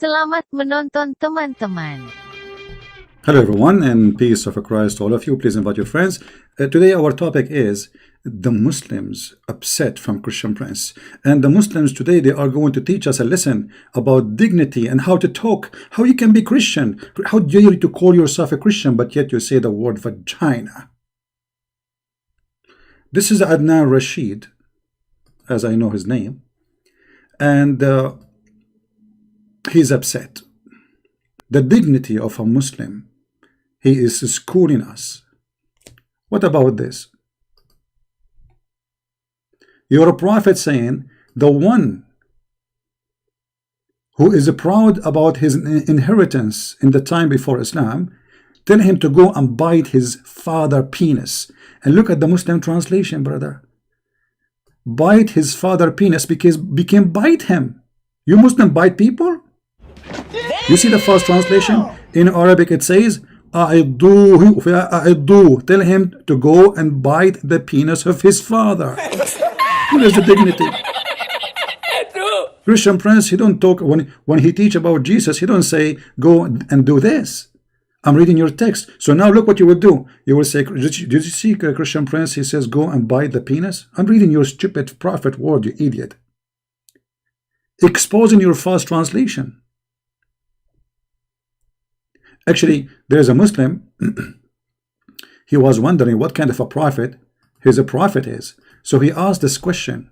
Selamat menonton teman-teman. Hello everyone, and peace of Christ to all of you. Please invite your friends. Today our topic is the Muslims upset from Christian Prince. And the Muslims today, they are going to teach us a lesson about dignity and how to talk, how you can be Christian. How dare you to call yourself a Christian, but yet you say the word vagina. This is Adnan Rashid, as I know his name, and he's upset. The dignity of a Muslim, he is schooling us. What about this? Your prophet saying, the one who is proud about his inheritance in the time before Islam, tell him to go and bite his father penis. And look at the Muslim translation, brother. Bite his father penis because became bite him. You Muslim bite people? You see the first translation? In Arabic it says, أعضوه. Tell him to go and bite the penis of his father. What is the dignity? Christian Prince, he don't talk, when he teach about Jesus, he don't say, go and do this. I'm reading your text. So now look what you will do. You will say, did you see Christian Prince? He says, go and bite the penis. I'm reading your stupid prophet word, you idiot. Exposing your false translation. Actually, there's a Muslim, he was wondering what kind of a prophet his prophet is. So he asked this question.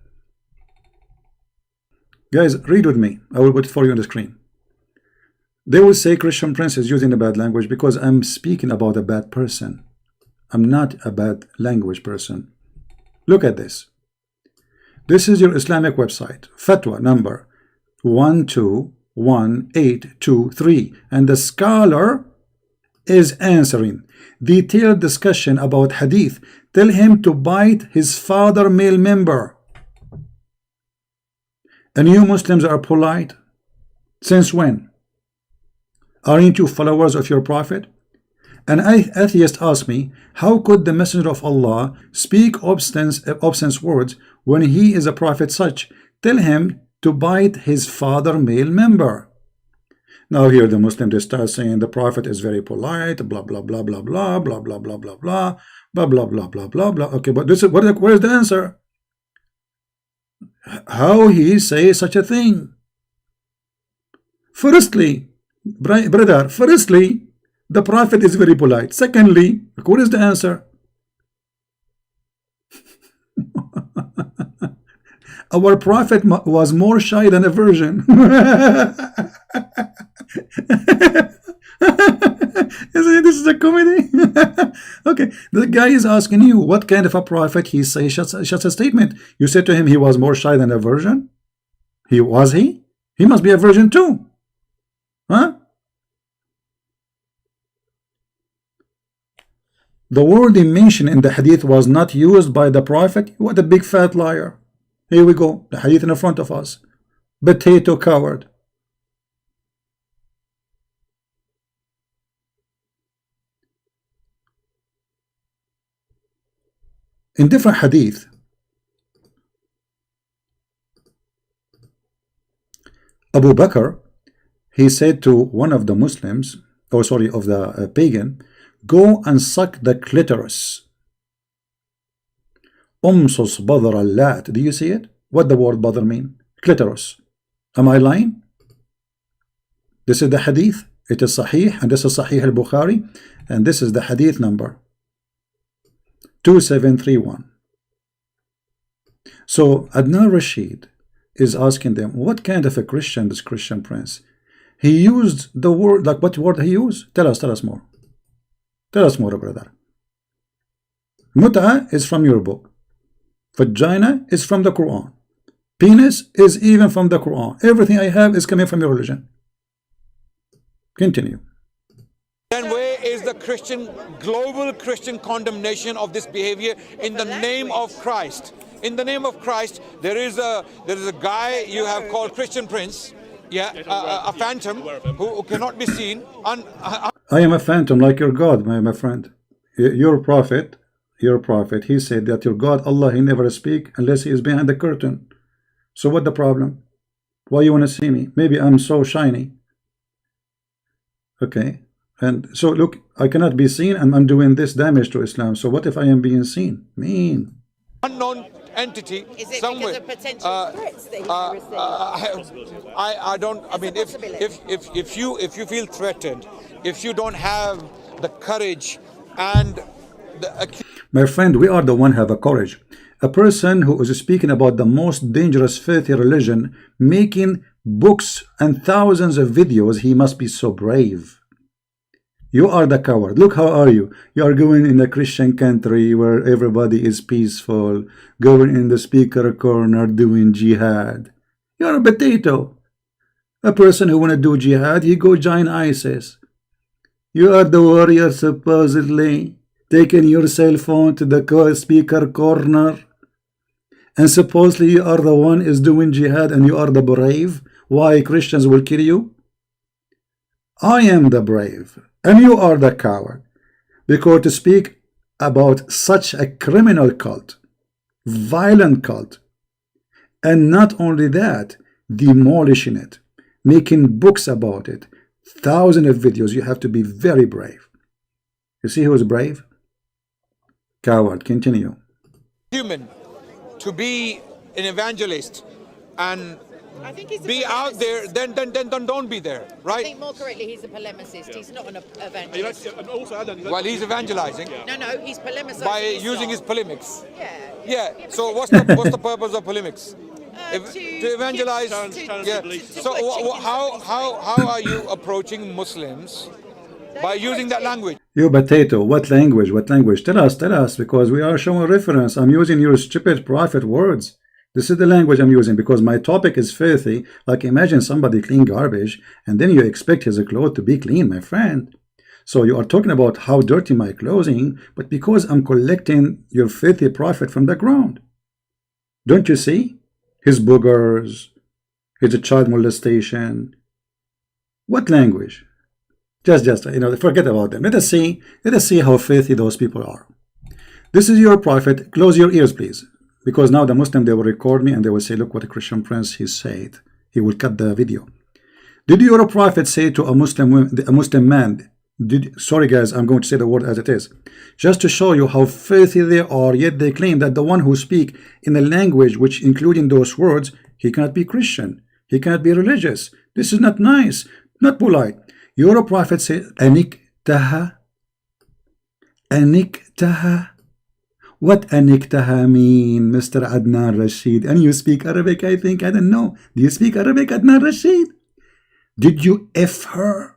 Guys, read with me. I will put it for you on the screen. They will say Christian Prince is using a bad language because I'm speaking about a bad person. I'm not a bad language person. Look at this. This is your Islamic website, fatwa number 121823, and the scholar is answering. Detailed discussion about hadith. Tell him to bite his father male member. And you Muslims are polite? Since when? Aren't you followers of your prophet? An atheist asked me, how could the messenger of Allah speak obscene words when he is a prophet such? Tell him to bite his father male member. Now here the Muslim, they start saying the prophet is very polite, blah blah blah blah blah blah blah blah blah blah blah blah blah blah blah blah. Okay, but this is where is the answer? How he say such a thing? Firstly, brother, firstly, the prophet is very polite. Secondly, what is the answer? Our prophet was more shy than a virgin. This is a comedy. Okay, the guy is asking you what kind of a prophet he says such a statement. You said to him he was more shy than a virgin. He must be a virgin too, huh? The word he mentioned in the hadith was not used by the prophet. What a big fat liar. Here we go, the hadith in front of us. Potato coward. In different hadith, Abu Bakr, he said to one of the Muslims, of the pagan, go and suck the clitoris. Umsus badr al-lat. Do you see it? What the word badr mean? Clitoris. Am I lying? This is the hadith. It is sahih, and this is sahih al-Bukhari, and this is the hadith number 2731. So Adnan Rashid is asking them, what kind of a Christian is Christian Prince? He used the word, like what word he used? Tell us more. Tell us more, brother. Mut'a is from your book. Vagina is from the Quran. Penis is even from the Quran. Everything I have is coming from your religion. Continue. Then where is the global Christian condemnation of this behavior in the name of Christ? In the name of Christ, there is a guy you have called Christian Prince, a phantom who cannot be seen. I am a phantom like your God, my friend. Your prophet, he said that your God, Allah, he never speak unless he is behind the curtain. So what the problem? Why you want to see me? Maybe I'm so shiny. Okay. And so look, I cannot be seen and I'm doing this damage to Islam. So what if I am being seen? Mean. Unknown entity Is it somewhere. because of potential threats that he's received? I don't. I mean, if you feel threatened, if you don't have the courage and the My friend, we are the one have a courage. A person who is speaking about the most dangerous filthy religion, making books and thousands of videos, he must be so brave. You are the coward. Look, how are you? You are going in a Christian country where everybody is peaceful, going in the speaker corner doing jihad. You are a potato. A person who want to do jihad, he go join ISIS. You are the warrior supposedly, taking your cell phone to the speaker corner, and supposedly you are the one is doing jihad and you are the brave. Why Christians will kill you? I am the brave and you are the coward, because to speak about such a criminal cult, violent cult, and not only that, demolishing it, making books about it, thousands of videos, you have to be very brave. You see who is brave? Coward. Continue. human to be an evangelist and I think he's a be out there, polemicist. then don't be there, I right? think more correctly, he's a polemicist. He's not an evangelist. While he's evangelizing No, he's polemicizing. by Islam. using his polemics. Yeah. Yeah. So what's the purpose of polemics? To evangelize. Yeah. So how are you approaching Muslims by using that language? You potato, what language? What language? Tell us, because we are showing reference. I'm using your stupid prophet words. This is the language I'm using because my topic is filthy. Like imagine somebody clean garbage and then you expect his clothes to be clean, my friend. So you are talking about how dirty my clothing, but because I'm collecting your filthy prophet from the ground. Don't you see? His boogers, his child molestation. What language? Just forget about them. Let us see how filthy those people are. This is your prophet. Close your ears, please. Because now the Muslim, they will record me and they will say, look what a Christian prince he said. He will cut the video. Did your prophet say to a Muslim man, sorry guys, I'm going to say the word as it is, just to show you how filthy they are, yet they claim that the one who speak in a language which including those words, he cannot be Christian, he cannot be religious. This is not nice, not polite. Your prophet said, aniktaha. What aniktaha mean, Mr. Adnan Rashid? And you speak Arabic, I think. I don't know. Do you speak Arabic, Adnan Rashid? Did you F her?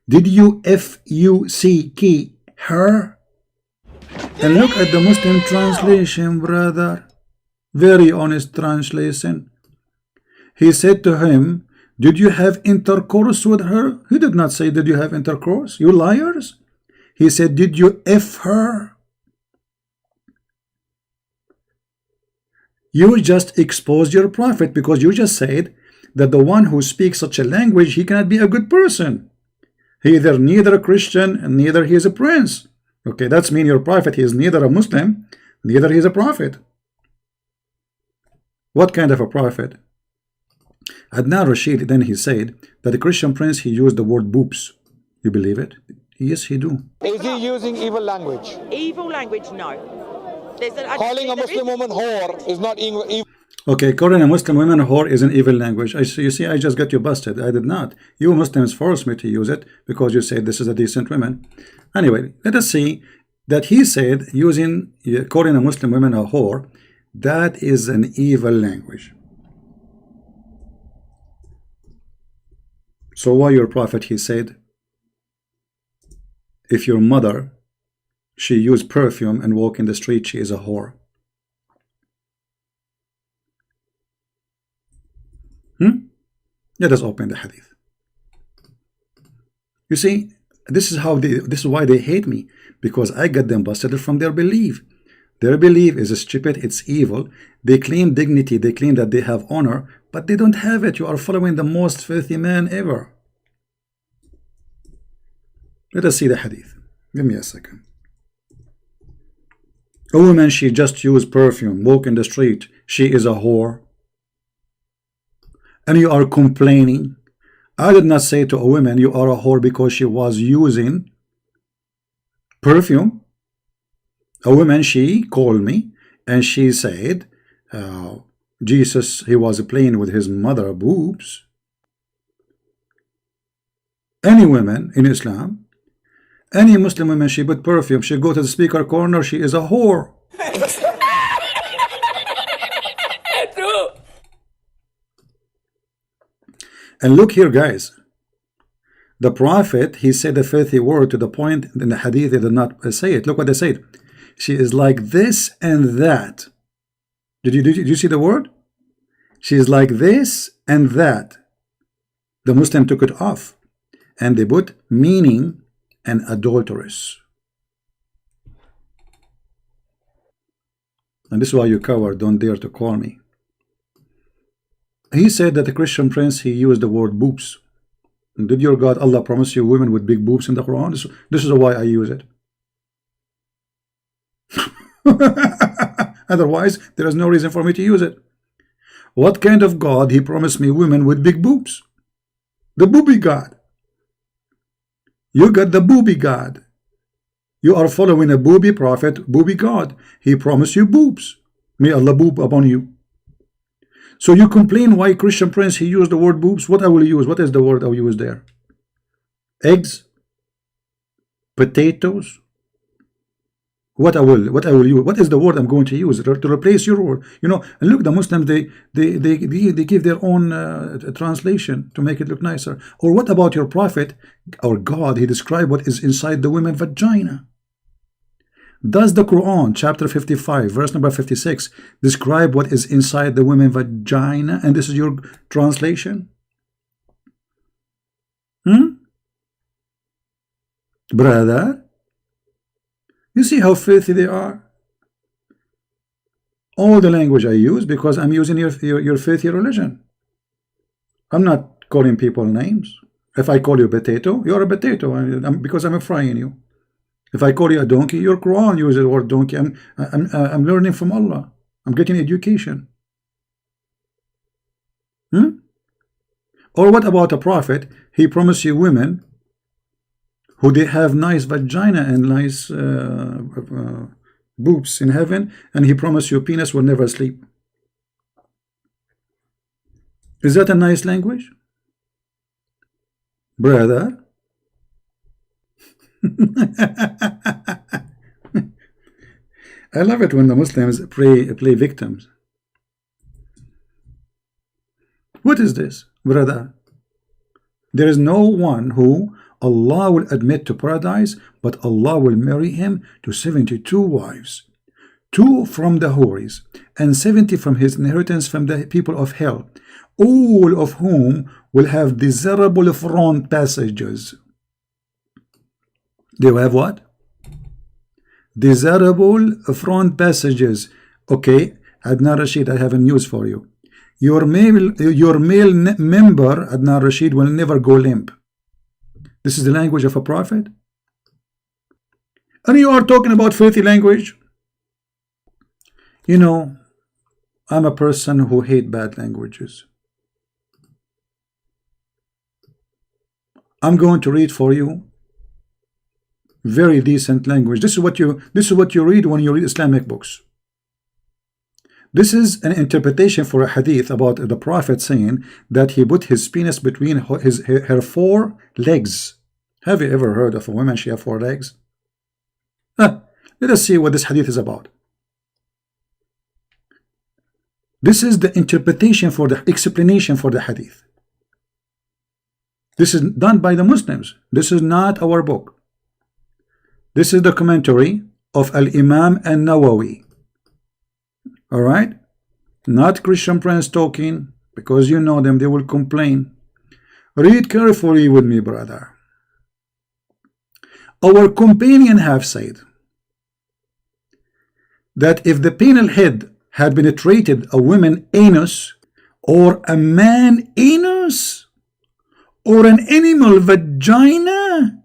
Did you F-U-C-K her? And look at the Muslim translation, brother. Very honest translation. He said to him, did you have intercourse with her? He did not say, did you have intercourse? You liars. He said, did you F her? You just exposed your prophet because you just said that the one who speaks such a language, he cannot be a good person. He either neither a Christian and neither he is a prince. Okay, that's mean your prophet, he is neither a Muslim, neither he is a prophet. What kind of a prophet? Adnan Rashid, then he said that the Christian prince, he used the word boobs. You believe it? Yes, he do. Is he using evil language? Evil language, no. Calling a Muslim woman whore is not evil. Okay, calling a Muslim woman whore is an evil language. You see, I just got you busted. I did not. You Muslims forced me to use it because you said this is a decent woman. Anyway, let us see that he said calling a Muslim woman a whore, that is an evil language. So why your prophet, he said, if your mother, she used perfume and walk in the street, she is a whore. Let us open the hadith. You see, this is why they hate me, because I got them busted from their belief. Their belief is stupid, it's evil. They claim dignity, they claim that they have honor, but they don't have it. You are following the most filthy man ever. Let us see the hadith. Give me a second. A woman, she just used perfume, walk in the street, she is a whore. And you are complaining. I did not say to a woman, you are a whore because she was using perfume. A woman, she called me and she said, Jesus, he was playing with his mother boobs. Any woman in Islam, any Muslim woman, she put perfume, she go to the speaker corner, she is a whore. And look here, guys. The Prophet, he said a filthy word to the point in the hadith they did not say it. Look what they said. She is like this and that. Did you see the word? She is like this and that. The Muslim took it off and they put meaning and adulteress. And this is why you coward don't dare to call me. He said that the Christian prince, he used the word boobs. And did your God Allah promise you women with big boobs in the Quran? This is why I use it. Otherwise, there is no reason for me to use it. What kind of God he promised me women with big boobs? The booby God. You got the booby God. You are following a booby prophet, booby God. He promised you boobs. May Allah boob upon you. So you complain why Christian prince he used the word boobs. What I will use? What is the word I will use there? Eggs, potatoes. What I will use? What is the word I'm going to use to replace your word? You know, and look, the Muslims they give their own translation to make it look nicer. Or what about your prophet or God? He described what is inside the women's vagina. Does the Quran chapter 55 verse number 56 describe what is inside the women's vagina? And this is your translation? Brother, you see how filthy they are? All the language I use because I'm using your filthy religion. I'm not calling people names. If I call you potato, you're a potato because I'm frying you. If I call you a donkey, your Quran uses the word donkey. I'm learning from Allah. I'm getting education. Or what about a prophet? He promised you women who they have nice vagina and nice boobs in heaven, and he promised you penis will never sleep. Is that a nice language? Brother? I love it when the Muslims play victims. What is this, brother? There is no one who Allah will admit to paradise, but Allah will marry him to 72 wives, 2 from the Houris, and 70 from his inheritance from the people of hell, all of whom will have desirable front passages. They will have what? Desirable front passages. Okay, Adnan Rashid, I have a news for you. Your male member, Adnan Rashid, will never go limp. This is the language of a prophet. And you are talking about filthy language. You know, I'm a person who hates bad languages. I'm going to read for you very decent language. This is what you read when you read Islamic books. This is an interpretation for a hadith about the Prophet saying that he put his penis between her 4 legs. Have you ever heard of a woman she have 4 legs? Let us see what this hadith is about. This is the interpretation for the explanation for the hadith. This is done by the Muslims. This is not our book. This is the commentary of Al-Imam An-Nawawi. Alright? Not Christian Prince talking, because you know them, they will complain. Read carefully with me, brother. Our companion have said that if the penal head had penetrated a woman anus, or a man anus, or an animal vagina,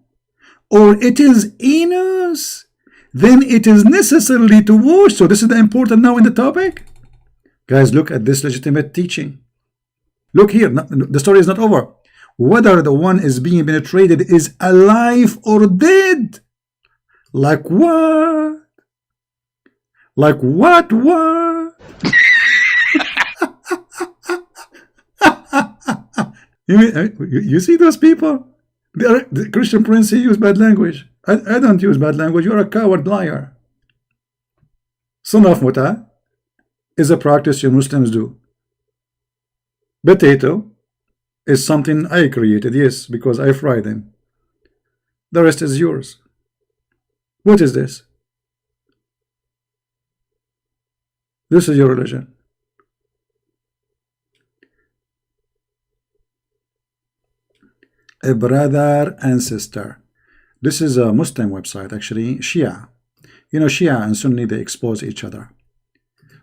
or it is anus, then it is necessarily to wash. So this is the important now in the topic. Guys, look at this legitimate teaching. Look here, the story is not over. whether the one is being penetrated is alive or dead. Like what? Like what? You see those people? The Christian Prince, he used bad language. I don't use bad language. You're a coward liar. Sunaf muta is a practice you Muslims do. Potato is something I created, yes, because I fry them. The rest is yours. What is this? This is your religion. A brother and sister. This is a Muslim website, actually, Shia. You know, Shia and Sunni, they expose each other.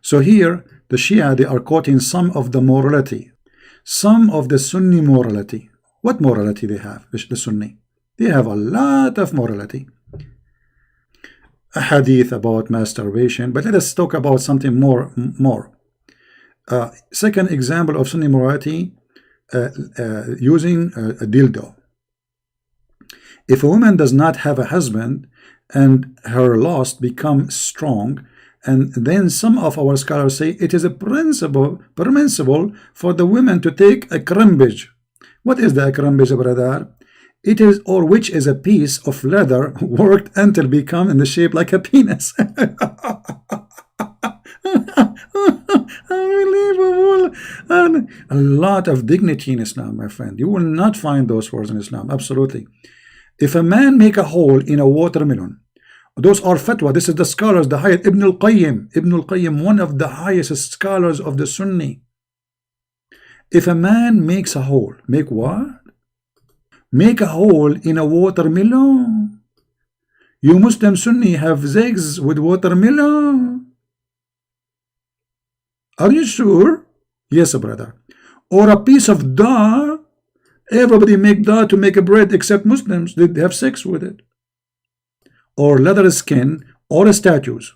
So here, the Shia, they are quoting some of the morality, some of the Sunni morality. What morality they have, the Sunni? They have a lot of morality. A hadith about masturbation, but let us talk about something more. Second example of Sunni morality, using a dildo. If a woman does not have a husband and her lust becomes strong, and then some of our scholars say it is a permissible for the women to take a crimbage. What is the crimbage, brother? It is, or which is a piece of leather worked until become in the shape like a penis. Unbelievable. And a lot of dignity in Islam, my friend. You will not find those words in Islam. Absolutely. If a man make a hole in a watermelon, those are fatwa. This is the scholars, the highest. Ibn al-Qayyim, one of the highest scholars of the Sunni. If a man makes a hole, make what? Make a hole in a watermelon. You Muslim Sunni have sex with watermelon. Are you sure? Yes, brother. Or a piece of dye. Everybody make dye to make a bread except Muslims. They have sex with it. Or leather skin, or statues,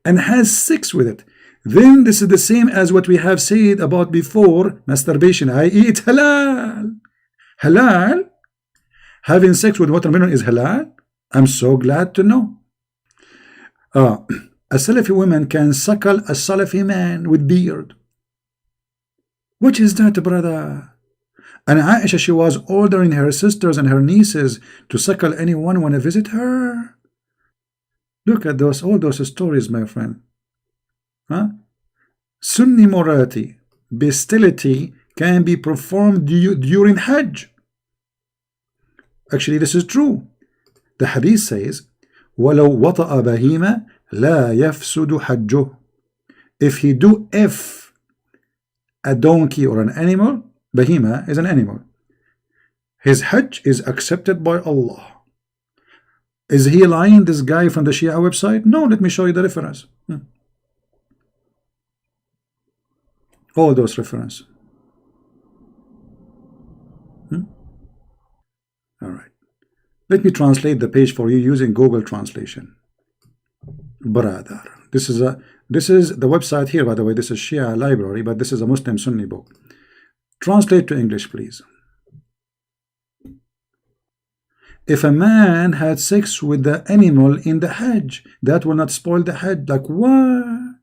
and has sex with it. Then this is the same as what we have said about before masturbation, i.e. it's halal. Halal? Having sex with watermelon is halal? I'm so glad to know. A Salafi woman can suckle a Salafi man with beard. Which is that, brother? And Aisha, she was ordering her sisters and her nieces to suckle anyone want to visit her. Look at those, all those stories, my friend. Huh? Sunni morality, bestiality can be performed during Hajj. Actually, this is true. The hadith says, وَلَوْ وَطَأَ بَهِيمَ لَا يَفْسُدُ حَجُّهُ. If he do a donkey or an animal, Bahima is an animal, his Hajj is accepted by Allah. Is he lying, this guy from the Shia website? No, let me show you the reference. All those references. All right. Let me translate the page for you using Google Translation. Brother. This is the website here, by the way. This is Shia library, but this is a Muslim Sunni book. Translate to English, please. If a man had sex with the animal in the Hajj, that will not spoil the Hajj. Like what?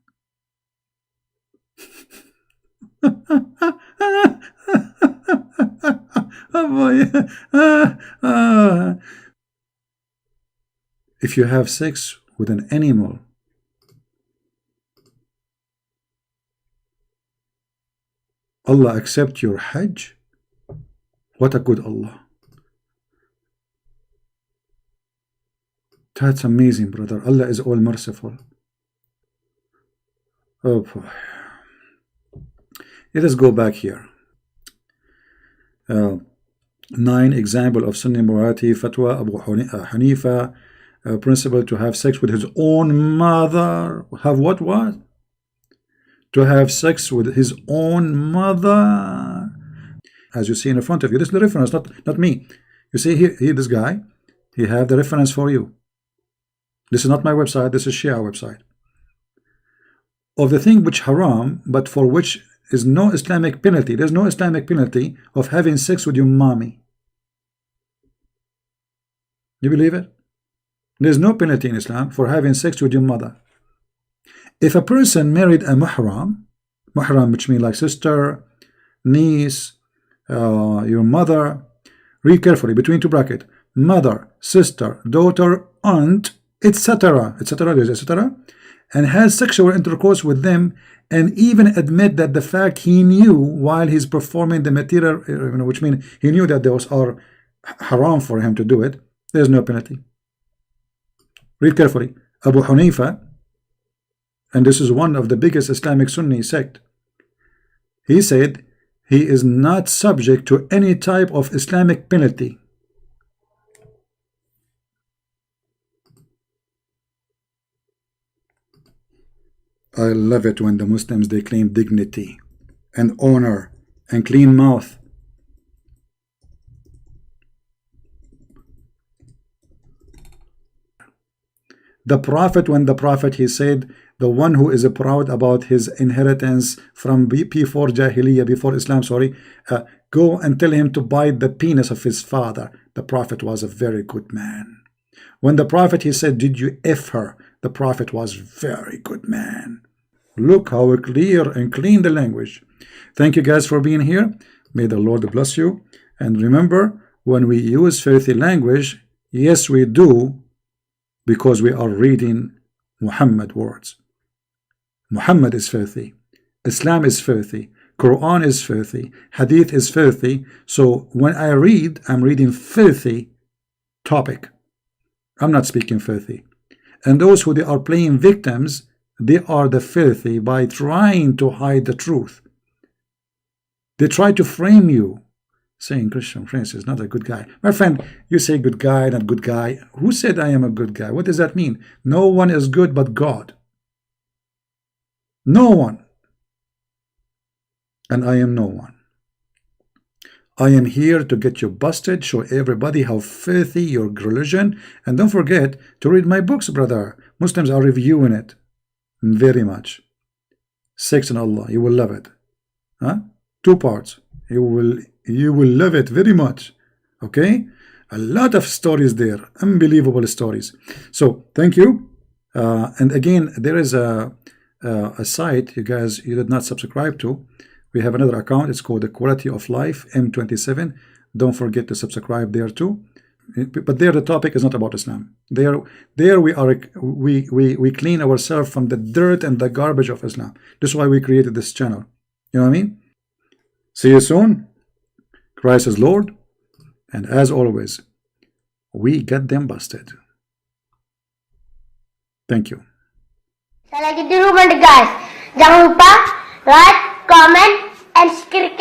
Oh boy. If you have sex with an animal, Allah accept your Hajj? What a good Allah. That's amazing, brother. Allah is all merciful. Oh boy. Let us go back here. 9 example of Sunni morality, fatwa, Abu Hanifa, principle to have sex with his own mother. Have what? To have sex with his own mother. As you see in front of you, this is the reference, not me. You see here this guy, he have the reference for you. This is not my website, this is Shia website. Of the thing which haram, but for which is no Islamic penalty. There's no Islamic penalty of having sex with your mommy. You believe it? There's no penalty in Islam for having sex with your mother. If a person married a muhram, which means like sister, niece, your mother, read carefully between two brackets, mother, sister, daughter, aunt, etc., and has sexual intercourse with them, and even admit that the fact he knew while he's performing the material, which means he knew that those are haram for him to do it, there's no penalty. Read carefully. Abu Hanifa, and this is one of the biggest Islamic Sunni sect, he said he is not subject to any type of Islamic penalty. I love it when the Muslims, they claim dignity and honor and clean mouth. The Prophet, when the Prophet, he said, the one who is proud about his inheritance from before Jahiliyyah, before Islam, go and tell him to bite the penis of his father. The Prophet was a very good man. When the Prophet, he said, did you F her? The Prophet was very good man. Look how clear and clean the language. Thank you guys for being here. May the Lord bless you. And remember, when we use filthy language, yes, we do, because we are reading Muhammad words. Muhammad is filthy. Islam is filthy. Quran is filthy. Hadith is filthy. So when I read, I'm reading filthy topic. I'm not speaking filthy. And those who they are playing victims, they are the filthy by trying to hide the truth. They try to frame you, saying Christian Prince is not a good guy. My friend, you say good guy, not good guy. Who said I am a good guy? What does that mean? No one is good but God. No one. And I am no one. I am here to get you busted, show everybody how filthy your religion, and don't forget to read my books, brother. Muslims are reviewing it very much. Sex and Allah, you will love it. Huh? 2 parts. You will love it very much. Okay? A lot of stories there, unbelievable stories. So thank you. And again, there is a site you did not subscribe to. We have another account. It's called the Quality of Life M27. Don't forget to subscribe there too. But there the topic is not about Islam. There we clean ourselves from the dirt and the garbage of Islam. This is why we created this channel. You know what I mean? See you soon. Christ is Lord. And as always, we get them busted. Thank you. Saya lagi di rumah guys. Jangan lupa like, comment, and subscribe.